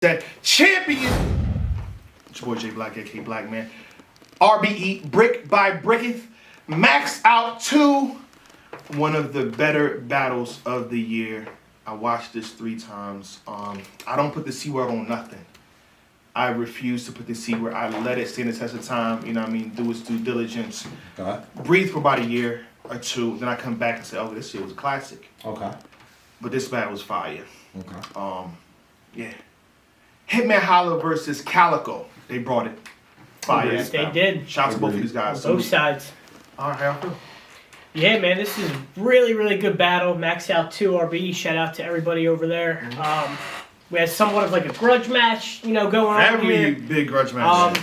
that champion. It's your boy J Black, aka Black Man. RBE, Brick by Bricketh. Maxout 2. One of the better battles of the year. I watched this 3 times. I don't put the C word on nothing. I refuse to put the C word. I let it stand the test of time. You know what I mean? Do its due diligence. Okay. Breathe for about a year or 2. Then I come back and say, oh, this shit was a classic. Okay. But this battle was fire. Okay. Yeah. Hitman Holla versus Calicoe. They brought it. Fire. Yes, they did. Shout out to both of these guys. Both sides. All right, how y'all feel? Yeah, man, this is really, really good battle. Maxout 2 RB. Shout out to everybody over there. We had somewhat of like a grudge match, going on here. Every big grudge match.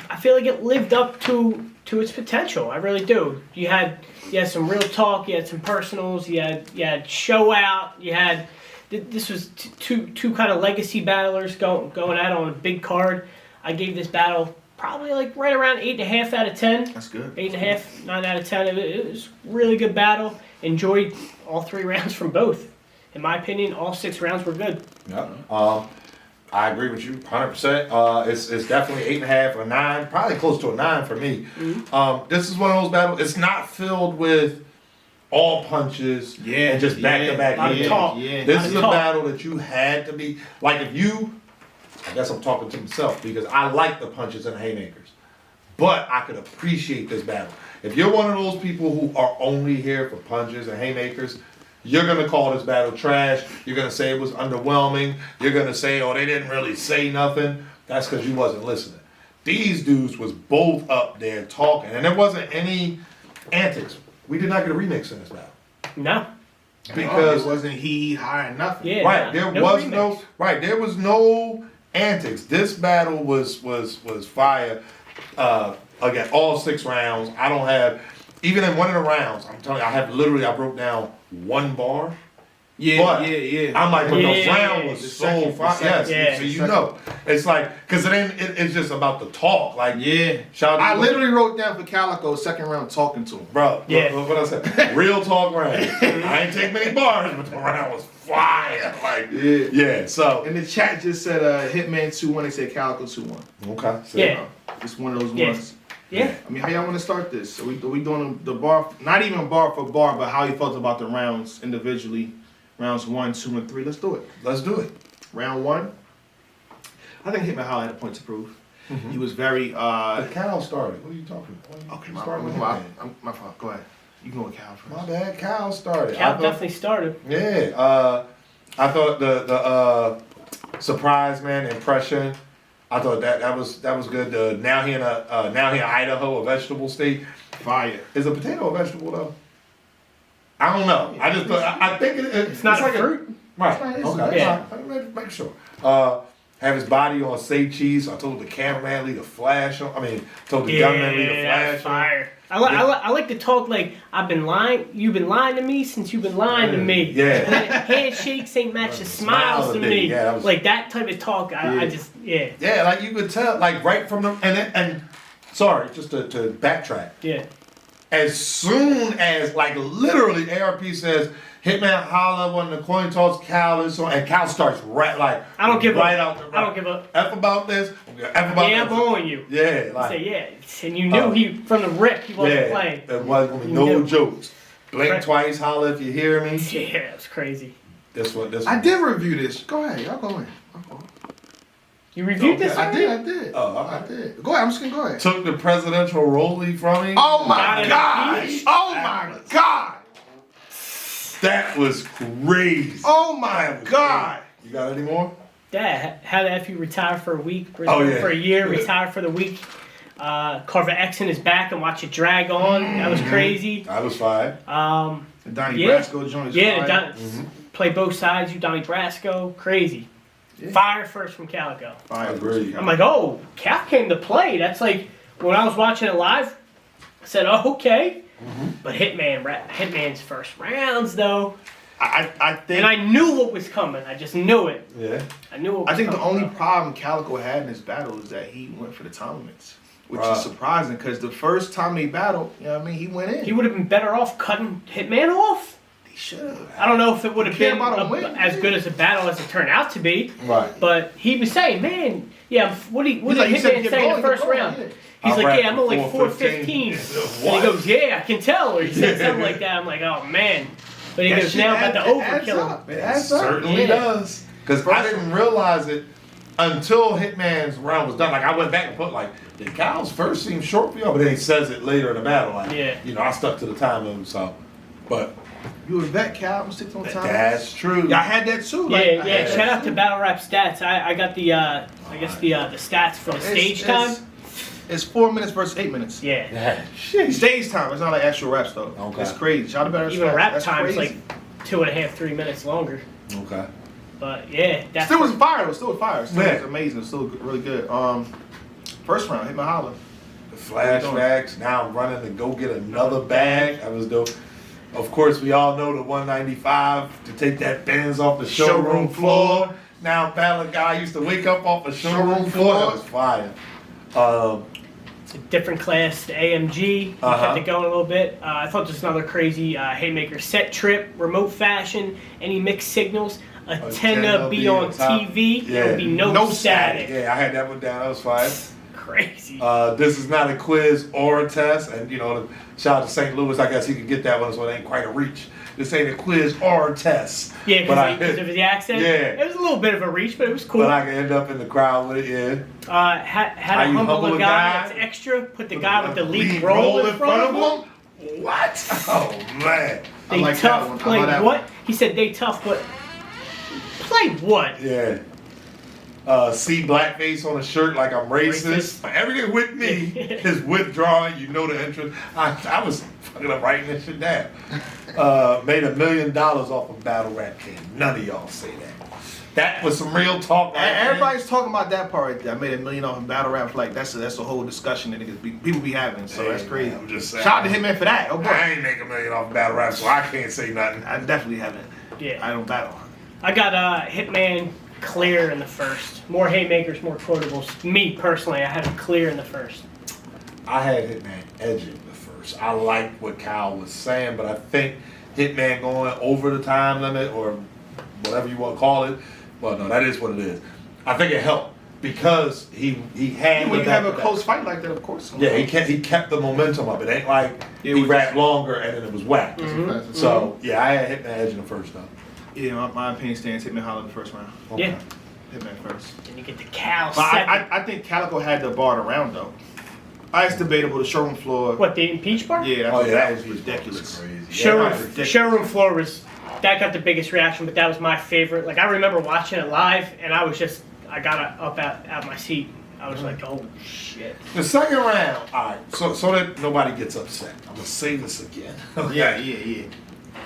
I feel like it lived up to its potential. I really do. You had some real talk. You had some personals. You had show out. You had this was two kind of legacy battlers going at on a big card. I gave this battle probably like right around 8.5 out of 10. That's good. 8.5, 9 out of 10. It was a really good battle. Enjoyed all 3 rounds from both. In my opinion, all 6 rounds were good. Yeah. I agree with you 100%. It's definitely 8.5 or 9, probably close to a 9 for me. Mm-hmm. This is one of those battles. It's not filled with all punches and just back to back. This is a battle that you had to be like. If you, I guess I'm talking to myself because I like the punches and haymakers, but I could appreciate this battle. If you're one of those people who are only here for punches and haymakers, you're going to call this battle trash. You're going to say it was underwhelming. You're going to say, oh, they didn't really say nothing. That's because you wasn't listening. These dudes was both up there talking, and there wasn't any antics. We did not get a remix in this battle. No. Because it wasn't he high or nothing. Yeah, right. There was remix. There was no antics. This battle was fire. Again, all 6 rounds. I don't have, even in one of the rounds, I'm telling you, I wrote down 1 bar. Yeah. I'm like, but the round was so fire. Yes, so you know. It's like, because it's just about the talk. Like, I literally wrote down for Calicoe, 2nd round, talking to him. Bro, what I said? Real talk round. I ain't take many bars, but the round was fire. Like, so. And the chat just said Hitman 2-1, they said Calicoe 2-1. Okay. So, it's one of those ones. Yeah. I mean, how y'all want to start this? Are we doing the bar, not even bar for bar, but how you felt about the rounds individually? Rounds 1, 2, and 3. Let's do it. Let's do it. Round 1. I think Hitman Holla had a point to prove. He was very. The Cal started. What are you talking about? Okay, my fault. Go ahead. You can go with Cal first. My bad. Cal started. Cal definitely started. Yeah. I thought the surprise man impression. I thought that was good. Now he in Idaho, a vegetable state. Fire. Is a potato a vegetable though? I don't know. I just thought, I think it's not like a fruit. Right. Okay. Yeah. Make sure. Have his body on say cheese. So I told the cameraman leave a flash on. Told the gunman leave a flash fire. I like to talk like I've been lying. You've been lying to me since you've been lying to me. Yeah. Handshakes ain't match the smiles to me. Yeah, like that type of talk. I just. Yeah, like you could tell, like right from the and sorry, just to backtrack. Yeah. As soon as, like, literally, ARP says, Hitman Holla won the coin toss, Cal is on, and Cal starts I don't give up. I don't give up. F about this. F about I'm on you. Yeah. Like, and you knew he, from the rip, he wasn't playing. There wasn't going to be no jokes. Blink twice, holla if you hear me. Yeah, it's crazy. This one. I did review this. Go ahead. Y'all go in. You reviewed this already? I did. Oh, I did. Go ahead. I'm just going to go ahead. Took the presidential rollie from him. Oh, my gosh. Oh, my God. That was crazy. Oh, my God. You got any more? Dad, how the F you retire for a week, for a year, retire for the week. Carver X in his back and watch it drag on. That was crazy. That was fine. The Donnie Brasco joint is play both sides, you Donnie Brasco. Crazy. Yeah. Fire first from Calicoe. I agree. I'm like, oh, Cal came to play. That's like, when I was watching it live, I said, oh, okay. But Hitman's first rounds, though. I think. And I knew what was coming. I just knew it. Yeah. I knew what was coming. The only problem Calicoe had in this battle is that he went for the time limits. Which is surprising, because the first time they battled, you know what I mean, he went in. He would have been better off cutting Hitman off. Should. I don't know if it would have been about a win, as good as a battle as it turned out to be. Right. But he was saying, man, yeah, what did like, you said Hitman get say in going, the first get going, round? yeah. He's I'm like, yeah, I'm rapping only 415. 415. And he goes, yeah, I can tell. Or he said something like that. I'm like, oh, man. But he That goes, shit now about the adds overkill. up. It adds up. Certainly Yeah. does. Because I didn't realize it until Hitman's round was done. Like, I went back and put, like, did Cal's first seem short for y'all? But then he says it later in the battle. Like, Yeah. you know, I stuck to the time limit, so. But You a vet, Cal. I'm 6 on time. that's true. Yeah, I had that too. Yeah, Like, I yeah. had Shout that out to too. Battle Rap Stats. I got the, I guess the stats for the stage time. It's 4 minutes versus 8 minutes. Yeah. Yeah. Shit. Stage time. It's not like actual rap stuff. Okay. It's crazy. Shout out to Better Even Stats. rap That's time is crazy. like 2.5, 3 minutes longer. Okay. But yeah, that's Still was fire. It was still fire. Still Yeah. was amazing. It was still really good. First round, Hitman Holla. The flashbacks. Now I'm running to go get another bag. That was dope. Of course, we all know the 195 to take that Benz off the showroom floor. Now, Battle Guy used to wake up off the showroom floor. That was fire. a different class, the AMG. We kept it going a little bit. I thought just another crazy Haymaker set trip, remote fashion, any mixed signals. Antenna be on TV. Yeah. There would be no static. Yeah, I had that one down. That was fire. Crazy. This is not a quiz or a test. And, you know, shout out to St. Louis. I guess he could get that one, so it ain't quite a reach. This ain't a quiz or a test. Yeah, because of the accent. Yeah. It was a little bit of a reach, but it was cool. But I can end up in the crowd with it, yeah. Had to humble a guy that's extra, put the guy with the lead roll in front of him. What? Oh, man. They like tough, that one. I play like that what? one. He said they tough, but play what? Yeah. See blackface on a shirt like I'm racist. Everything with me is withdrawing. You know the entrance. I was fucking up writing this shit down. Made $1 million off of Battle Rap King. None of y'all say that. That was some real talk. Right there. Everybody's talking about that part right there. I made $1 million off in battle rap. Like that's a whole discussion that people be having. So that's crazy. Man, I'm just saying. Shout out to Hitman for that. Oh boy. I ain't make $1 million off of Battle Rap, so I can't say nothing. I definitely haven't. Yeah. I don't battle. I got Hitman clear in the first. More haymakers, more quotables. Me personally, I had him clear in the first. I had Hitman edging the first. I liked what Kyle was saying, but I think Hitman going over the time limit or whatever you want to call it. Well, no, that is what it is. I think it helped because he had. When you have a close fight like that, of course. Yeah, he kept the momentum up. It ain't like he rapped longer and then it was whack. Mm-hmm. So yeah, I had Hitman edge in the first though. Yeah, my opinion stands. Hitman Holla in the first round. Okay. Yeah. Hitman first. And you get the Cal But second. I think Calicoe had the bar around though. It's debatable. The showroom floor. What, the impeach bar? Yeah, That was ridiculous. Crazy. Showroom floor was, that got the biggest reaction, but that was my favorite. Like, I remember watching it live, and I got up out my seat. I was like, oh, shit. The second round, all right, so that nobody gets upset. I'm going to say this again. Yeah.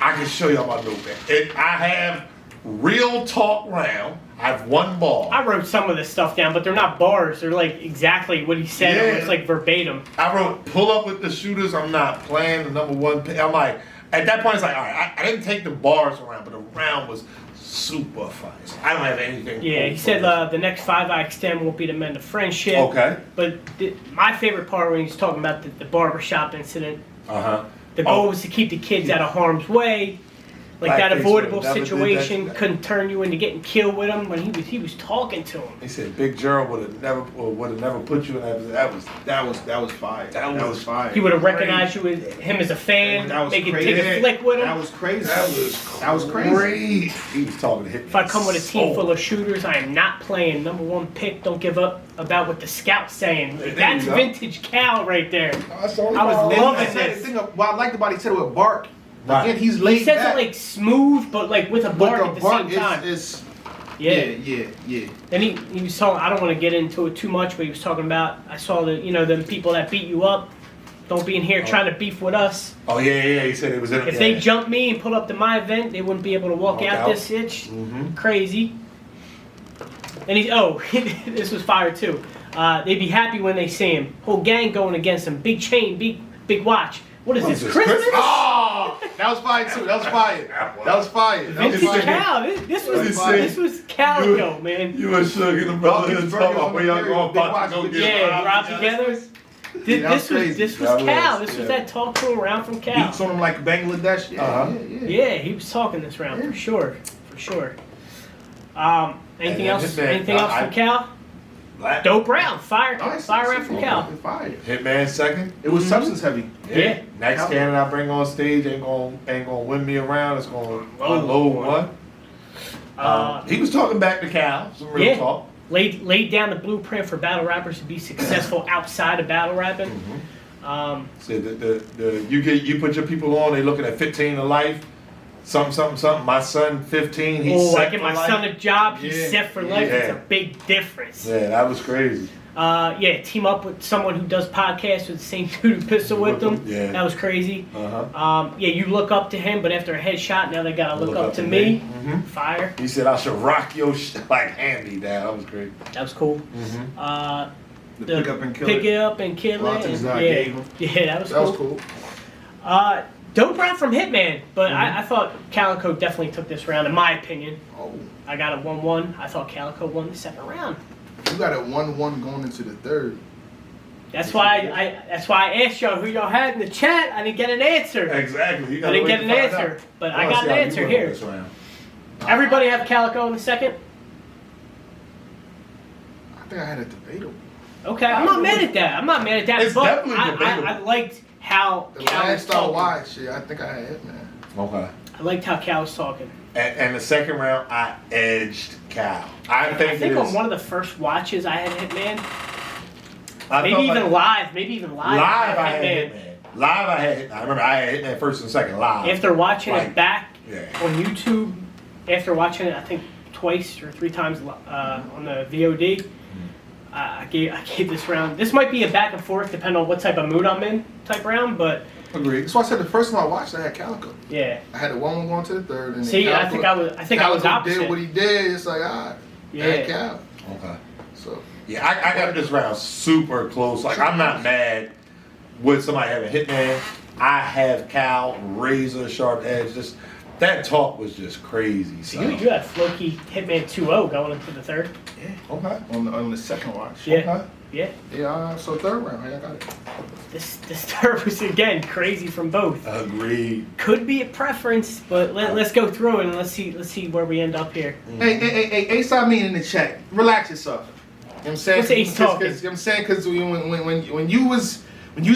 I can show y'all my notepad. I have real talk round. I have one ball. I wrote some of this stuff down, but they're not bars. They're like exactly what he said. Yeah. It's like verbatim. I wrote pull up with the shooters. I'm not playing the number one pick. I'm like, at that point, it's like, all right, I didn't take the bars around, but the round was super fun. I don't have anything. Yeah, he said the next 5 I extend won't be to mend a friendship. Okay. But my favorite part when he's talking about the barbershop incident, the goal was to keep the kids out of harm's way. Like that Blackface avoidable would never situation did that. couldn't turn you into getting killed with him when he was talking to him. He said Big Gerald would have never put you in that position. That was fire. That was fire. He would have recognized you as him as a fan, make it take a flick with him. That was crazy. That was crazy. He was talking to him. If I come with a team full of shooters, I am not playing. Number one pick, don't give up about what the scout's saying. That's vintage Cal right there. I was loving this. What I liked about it, he said it with bark. Right. Again, he's laid He says back. it like smooth, but like with a bark at the same time. Yeah. Then he was talking. I don't want to get into it too much, but he was talking about. I saw them people that beat you up. Don't be in here trying to beef with us. Oh yeah. He said it was. If they jumped me and pulled up to my event, they wouldn't be able to walk out this itch. Mm-hmm. Crazy. And this was fire too. They'd be happy when they see him. Whole gang going against him. Big chain, big watch. What is this, Christmas? Oh, that was fire too. That was fire. That was fire. Vintage Cal. This was Calicoe, man. You were shook in the brotherhood talking about where y'all going about to go get robbed together. This was Cal. This was that talk to him round from Cal. Beats on him like Bangladesh. Yeah, he was talking this round for sure. Anything else? Anything else from Cal? Dope round, fire round from Cal. Hitman second. It was substance heavy. Yeah. Next cannon I bring on stage ain't gonna win me around. It's gonna unload one. He was talking back to Cal. Some real talk. Laid down the blueprint for battle rappers to be successful outside of battle rapping. Said you put your people on. They looking at 15 to life. Something. My son 15. He's set I get for my life. son a job. He's set for life. It's a big difference. Yeah, that was crazy. Team up with someone who does podcasts with the same dude who pistol whipped them. Yeah. That was crazy. You look up to him, but after a headshot, now they gotta look up to me. Fire. He said I should rock your like hand-me down. That was great. That was cool. The pick up and kill Pick it up and kill it. That was cool. Dope round from Hitman, but I thought Calicoe definitely took this round, in my opinion. I got a 1-1. I thought Calicoe won the second round. You got a 1-1 going into the third. That's why I asked y'all who y'all had in the chat. I didn't get an answer. Exactly. I didn't get an answer, but I got an answer here. Everybody have Calicoe in the second? I think I had a debatable. Okay, I'm not mad at that. It's but definitely debatable. I liked how The Cal was last I talking. watched it, I think I had Hitman. Okay. I liked how Cal was talking. And the second round, I edged Cal. I think on one of the first watches I had Hitman. I Maybe even live. Live, I had Hitman. Live, I remember I had Hitman first and second live. After watching Like, it back yeah. on YouTube, after watching it, I think twice or 3 times on the VOD, I gave this round. This might be a back and forth, depending on what type of mood I'm in, type round. But Agreed. That's why I said the first time I watched it, I had Calicoe. yeah. I had a 1-1 going to the third. And See, Calicoe, I think I was opposite. did what he did. It's like, I had Cal. Okay. So Yeah, I got this round super close. Like, I'm not mad with somebody having Hitman. I have Cal, razor sharp edge. Just that talk was just crazy. So. You had Floki Hitman 2-0 going into the third. Yeah. Okay. On the second watch. Yeah. Okay. Yeah. yeah, so third round, I got it. This third was again crazy from both. Agreed. Could be a preference, but let's go through it and let's see where we end up here. Hey, Ace, I mean in the chat. Relax yourself. You know what I'm saying? What's Ace talking? You know what I'm saying? Because when you was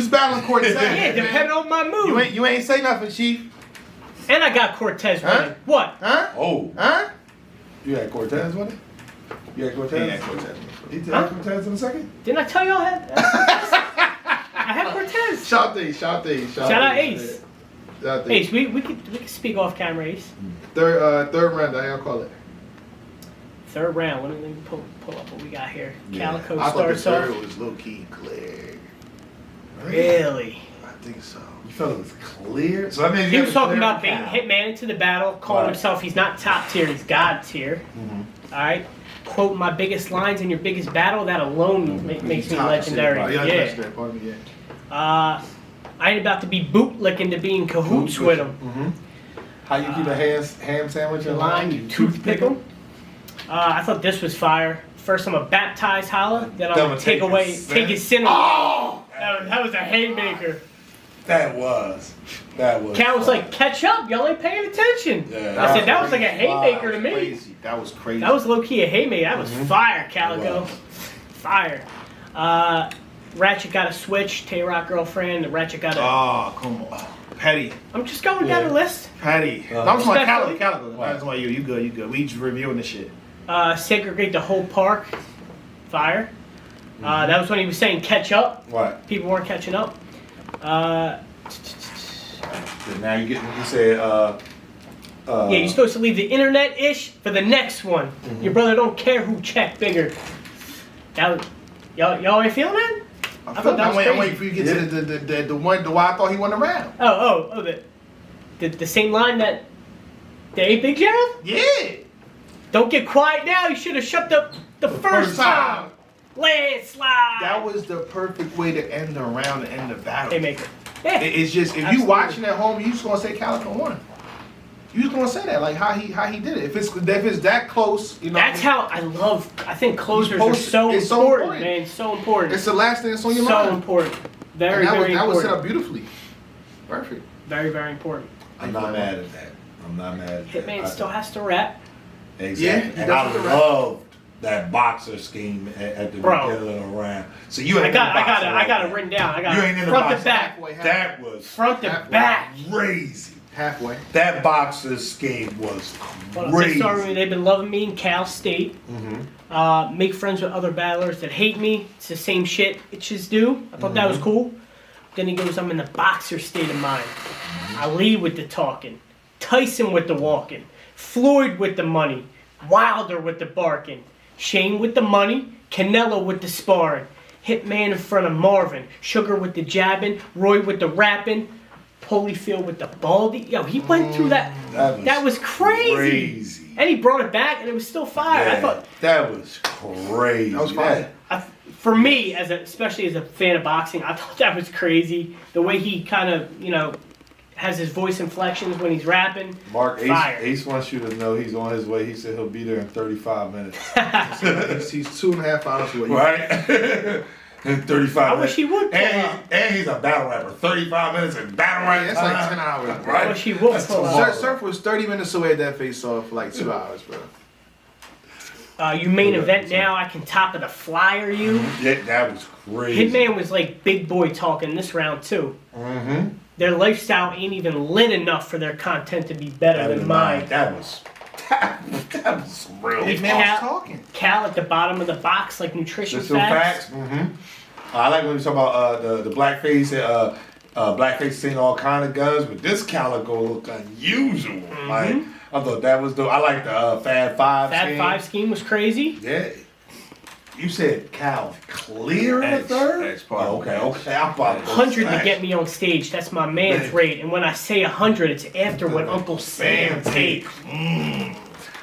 battling Cortez, Yeah, depending on my mood. you ain't say nothing, Chief. And I got Cortez winning. What? Huh? Oh. Huh? You had Cortez with it? You had Cortez? Yeah, Cortez. You had Cortez in a second? Didn't I tell y'all I had? I had Cortez. Shout out Ace. Shout Ace, we could speak off camera, Ace. Third round, how y'all call it? Third round. Let me pull up what we got here. Calicoe I thought the starts third off. was low key clear. Really? I think so. You felt it was clear? So that means He you was had a talking clear about being Cal. Hitman into the battle, calling Right. himself he's not top tier, he's God tier. All right, quoting my biggest lines in your biggest battle. That alone makes me legendary. Yeah, Yeah. legendary. Pardon me, I ain't about to be bootlicking to be in cahoots with him. How you keep a ham sandwich in Line, you toothpick him. I thought this was fire. First, I'm gonna baptize Holla, then I'm gonna take his sin away. Oh! That was a haymaker. That was. Cal was like, catch up, y'all ain't paying attention. Yeah, I said, that was like a haymaker to me. Crazy. That was crazy. That was low key a haymaker. That was fire, Calicoe. Fire. Ratchet got a switch. Tay-Rock girlfriend. Ratchet got a. Oh, come on. Petty. I'm just going down the list. Petty. That was my Respectfully. Calicoe. That was my you. You good. We just reviewing the shit. Segregate the whole park. Fire. That was when he was saying catch up. What? People weren't catching up. Now you said, Yeah, you're supposed to leave the internet-ish for the next one. Your brother don't care who checked bigger. That, y'all ain't feeling that? I thought that was I'm crazy. waiting for you to get to the one, the why I thought he won the round. The same line that the 8 Big Gerald? Yeah. Don't get quiet now. You should have shut the first time. Landslide. That was the perfect way to end the round and end the battle. Haymaker. Yeah. It's just, if Absolutely. you watching at home, you just gonna say Calicoe won. You just gonna say that, like how he did it. If it's that close, you know. That's how I think closers are so it's so important, important. man. So important. It's the last thing that's on your so mind. important. Very, And that very was important. set up beautifully. Perfect. Very, very important. I'm not mad at that. I'm not mad at that. Hitman still has to rap. Exactly. Yeah, and he I does have to rap. loved that boxer scheme at the Bro. beginning of the round. So you ain't I got boxing it written down. I got You it ain't in the front to boxing. back. Halfway, That was Front to Halfway. back. crazy. halfway. That boxer scheme was Well, crazy. they've been loving me in Cal State. Make friends with other battlers that hate me. It's the same shit bitches do. I thought that was cool. Then he goes, I'm in the boxer state of mind. Ali with the talking. Tyson with the walking. Floyd with the money. Wilder with the barking. Shane with the money. Canelo with the sparring. Hitman in front of Marvin. Sugar with the jabbing. Roy with the rapping. Holyfield with the baldy. Yo, he went through that. That was crazy. And he brought it back, and it was still fire. Yeah, I thought that was crazy. That was fire. for me, especially as a fan of boxing, I thought that was crazy. The way he kind of, has his voice inflections when he's rapping. Mark, Fire. Ace wants you to know he's on his way. He said he'll be there in 35 minutes. He's 2.5 hours away. Right? In 35 I minutes. wish he would pull up. And he's a battle rapper. 35 minutes in battle rap That's time. like 10 hours. Right? I wish he would That's pull tomorrow. up. Surf was 30 minutes away at that face off for like 2 hours, bro. You main event now. I can top of the flyer you. Yeah, that was crazy. Hitman was like big boy talking this round too. Mm-hmm. Their lifestyle ain't even lit enough for their content to be better than mine. That was real. Big man was talking. Cal at the bottom of the box, like nutrition Just some facts. facts. Mm-hmm. I like when you talk about the blackface. Blackface seen all kind of guns, but this Calicoe looked unusual. Like I thought that was dope. I like the Fab Five. Fab Five scheme was crazy. Yeah. You said Cal clear in the Edge. third? Edge part of okay, Edge. okay. I'm about to go 100 to back. get me on stage. That's my man's Man. rate. And when I say 100, it's after what Uncle Sam takes.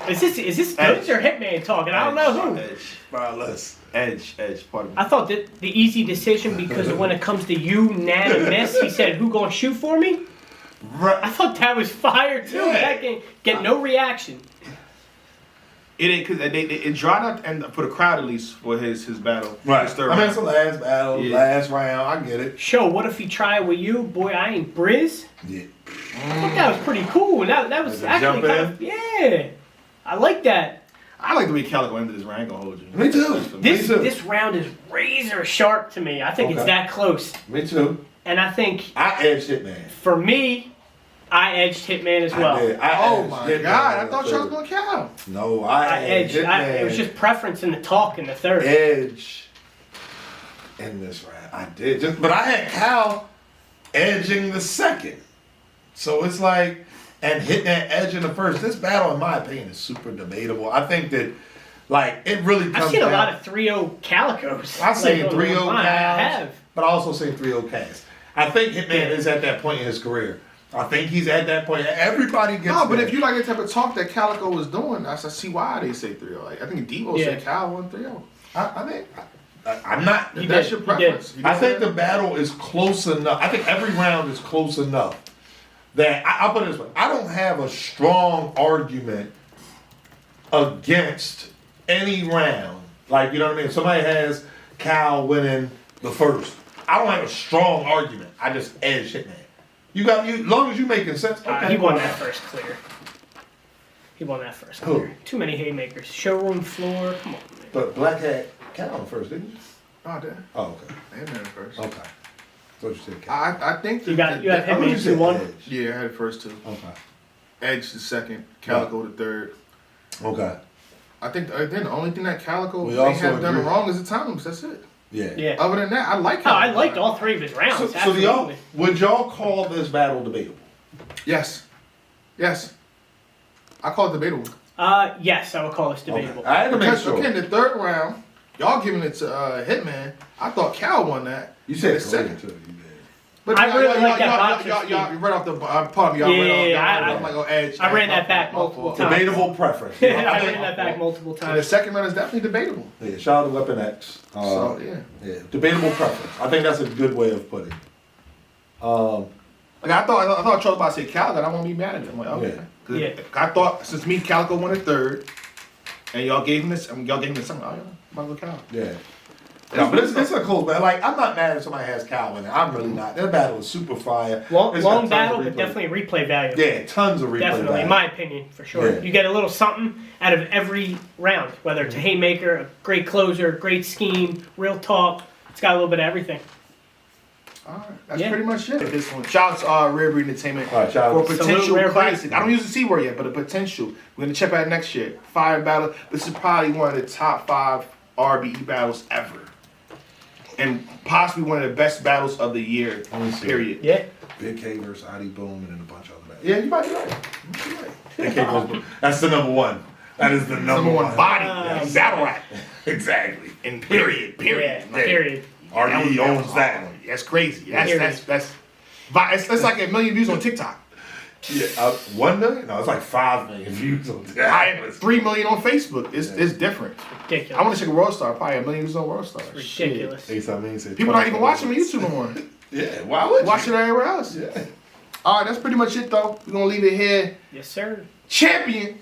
Is this Goods or Hitman talking? I don't know who. Edge. Bro, listen. Edge. Part of I thought that the easy decision because of when it comes to you, Nan, and Miss, he said, who gonna shoot for me? Right. I thought that was fire too. Yeah. That game get no reaction. It ain't because it dried out, and for the crowd at least for his battle. Right. His third I mean, round. it's the last battle, Yeah. last round. I get it. Show, what if he try it with you? Boy, I ain't Briz. Yeah. I thought that was pretty cool. That was Like a actually jump kind of, yeah. I like that. I like the way Calicoe ended this round. I ain't gonna hold you. Me too. This Me too. this round is razor sharp to me. I think it's Okay. that close. Me too. And I think I edged Hitman. for me, I edged Hitman as well. I did. Oh edged my Hitman God! I in the thought y'all was third. gonna count. No, I edged edged. Hitman. It was just preference in the talk in the third. edge in this round. I did. But I had Cal edging the second. So it's like, and hitting that edge in the first. This battle, in my opinion, is super debatable. I think that, like, it really comes I've seen a down- lot of 3-0 Calicos. I've seen like, 3-0 online. I Cals, have. but I also seen 3-0 Cast. I think Hitman is at that point in his career. I think he's at that point. Everybody gets No, but there. if you like the type of talk that Calicoe was doing, I see why they say 3-0. Like, I think Devo Yeah. said Cal won 3-0. I'm not. He That's did, your he preference. You I did think that? the battle is close enough. I think every round is close enough that I'll put it this way: I don't have a strong argument against any round. Like, you know what I mean? If somebody has Cal winning the first, I don't have a strong argument. I just edge Hitman. As long as you making sense. Okay, He won cool. that first clear. He won that first Who? clear. Too many haymakers. Showroom floor. Come on, man. But Black had Cal first, didn't you? Oh, I did. Oh, okay. Hitman first. Okay. So you said Cal. I think You have I thought you Hitman said 2-1. edge. Yeah, I had the first two. Okay. Edge the second, Calicoe the third. Okay. I think then the only thing that Calicoe We may also have done agree. wrong is the times. That's it. Yeah. Yeah. Other than that, I like. Oh, I Calicoe. liked all three of his rounds. So do y'all, absolutely. would y'all call this battle debatable? Yes. Yes. I call it debatable. Yes, I would call this debatable. Okay. I had to make Because sure. again, the third round, y'all giving it to Hitman. I thought Cal won that. You said the second. too. You did. But I really like that boxer y'all right off the pardon me, y'all Yeah, I'm like, oh, Edge. I ran that my back fault. multiple times. Debatable preference. I I think- ran that back multiple And the times. second round is definitely debatable. Yeah, shout out to Weapon X. So yeah. Yeah, debatable preference. I think that's a good way of putting it. Like I thought Charles was about to say Calicoe, and I won't be mad at him. I'm like, okay. Yeah. I thought since me and Calicoe won a third, and y'all gave him this, y'all gave him this something. Oh yeah, Michael Calicoe. Yeah. No, but it's a cool battle. Like, I'm not mad if somebody has Cal in it. I'm really not. That battle was super fire. Long battle, but definitely replay value. Yeah, tons of replay Definitely, value. in my opinion, for sure. Yeah. You get a little something out of every round, whether it's a haymaker, a great closer, great scheme, real talk. It's got a little bit of everything. Alright, that's pretty much it. This one. Shout out to Rare Breed Entertainment Alright, shout for out. a potential Salute, Rare classic. Breed. I don't use the C word yet, but a potential. We're gonna check out next year. Fire battle. This is probably one of the top 5 RBE battles ever. And possibly one of the best battles of the year. Period. Yeah. Big K versus Adi Boom and then a bunch of other battles. Yeah, you might be right. Big K versus That's the number one. That is the number one. Body. Battle rap. Exactly. And period. Yeah, period. RBE owns that. That's crazy. That's it's like 1 million views on TikTok. Yeah, 1 million? No, it's like 5 million views on that. I have 3 million on Facebook. It's different. Ridiculous. I want to check a World Star. Probably 1 million views on World Star. Ridiculous. People not even watching on YouTube no more. Yeah, why would you? Watch it everywhere else. Yeah. All right, that's pretty much it though. We're gonna leave it here. Yes, sir. Champion